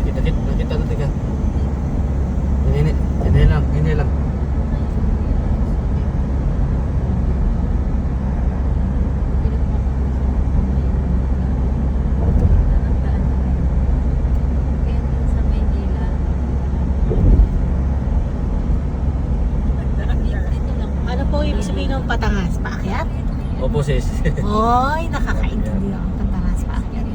Nakita natin ka. Hindi lang. Ano po ibig sabihin ng patangas? Paakyat? Opo sis. Hoy, nakakaintindi ako. Patangas, paakyat.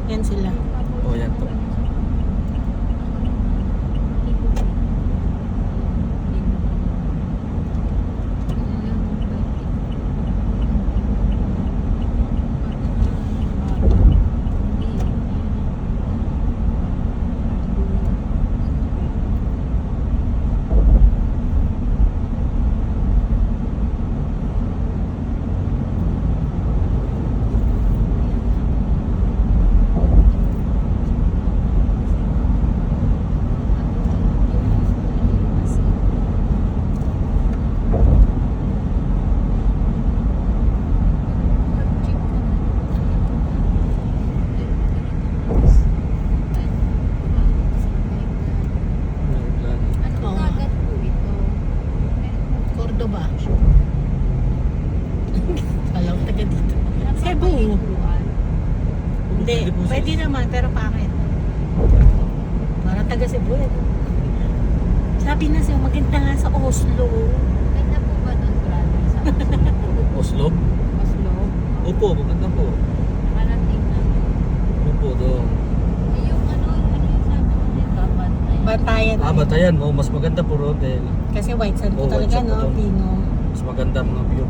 Yan sila. Oh, yan po. Cordoba. Alam, taga dito. Cebu. Hindi, pwede naman, pero bakit? Parang taga Cebu yan. Sabi na siya, maganda nga sa Oslo. Ganda po ba doon, brother? Sa Oslo? Oslo? Opo, maganda po. Nakarating na. Opo, doon. Eh, yung ano yung sabi ko dito, Bantay. Batayan. Batayan. Oh, mas maganda po ron. Kasi white sand po Oh, white talaga, sand po no? doon. Pino. Mas maganda mga view.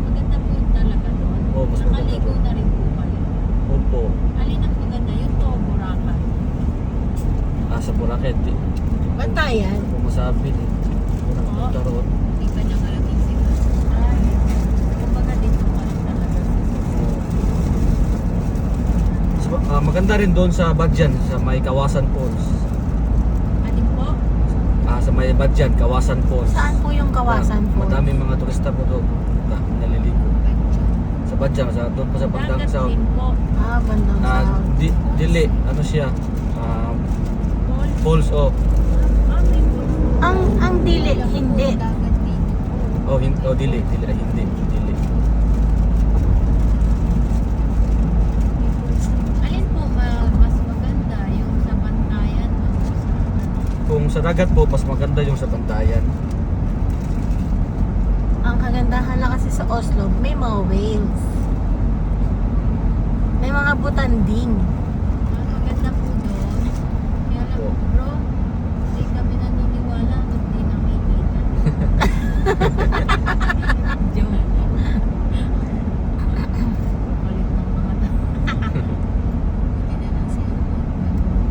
Maganda po talaga doon. Oo, mas maganda Nakaligo doon. na rin po kayo. Opo. Alin ang maganda? Yung to, Boracay. Sa Boracay. Di Batayan. ko masabi. Maganda ron. Hindi ka niya malamig sila. Ay, kumbaga dito ka rin talaga. So, maganda rin doon sa Badjan, sa may Kawasan Falls. Alin po? Sa may Badjan, Kawasan Falls. Saan po yung Kawasan po? Madaming mga turista po doon. Naliligo. Sa Badjan, doon po sa bandang Dagat south. din po. Bandang south. Dili, ano siya? Mall. Falls, oh. May mall. Ang dili, hindi. Dagat dito. Dili, hindi. Dili. Alin po mas maganda? Yung sa Bantayan o sa Kung sa dagat po, mas maganda yung sa Bantayan. Ang kagandahan lang kasi sa Oslo, may mga whales. May mga butanding. maganda po doon. Kaya lang bro, hindi kami naniniwala kung hindi nakikita. Joke. Kulit ng mga Buti na lang cellphone.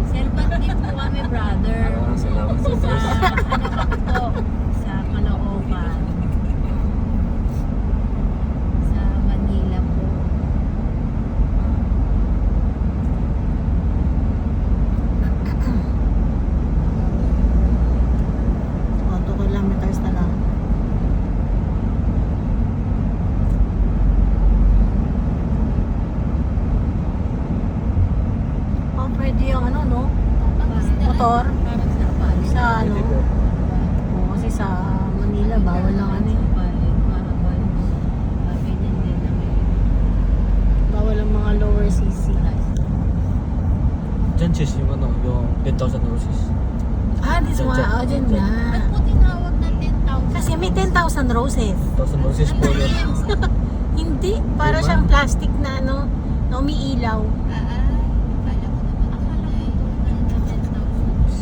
Cellphone din po kami, brother. Salamat sa Sa Diyos. ano lang po, sa Caloocan. Sa Manila po. O, 2 kilometers na lang. O, pwede yung ano, no? Motor? Parang sa Bali. Sa ano? Pwede po. Oo, kasi sa Manila, bawal lang ano eh. Parang bali. Ganyan din na may Bawal ang mga lower CC. Diyan sis, yung 10,000 roses. This one. Dyan. Dyan Ba't na. po tinawag na 10,000? Kasi may 10,000 roses. 10,000 roses po yun. Hindi. Para Diba? siyang plastic na ano, na umiilaw. Akala ko naman na 10,000.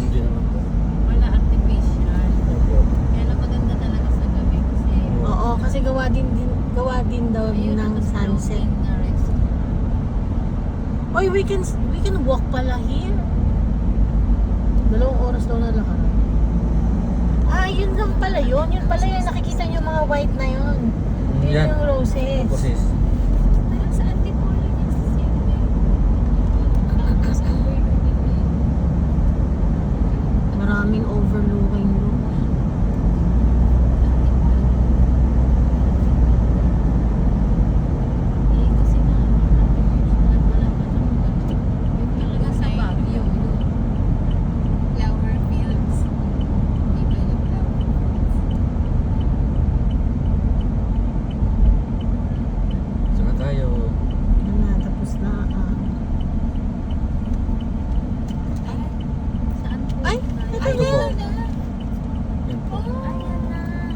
Hindi naman po. Wala artificial. Opo. Kaya lang maganda talaga sa gabi kasi Oo, kasi gawa din daw ayun ng ang sunset. floating na restaurant. Oy, we can walk pala here. 2 oras daw na lakad. Yun lang pala yun. Yun pala yun. Nakikita niyo mga white na yun. Yun Yan. yung roses. Opo sis.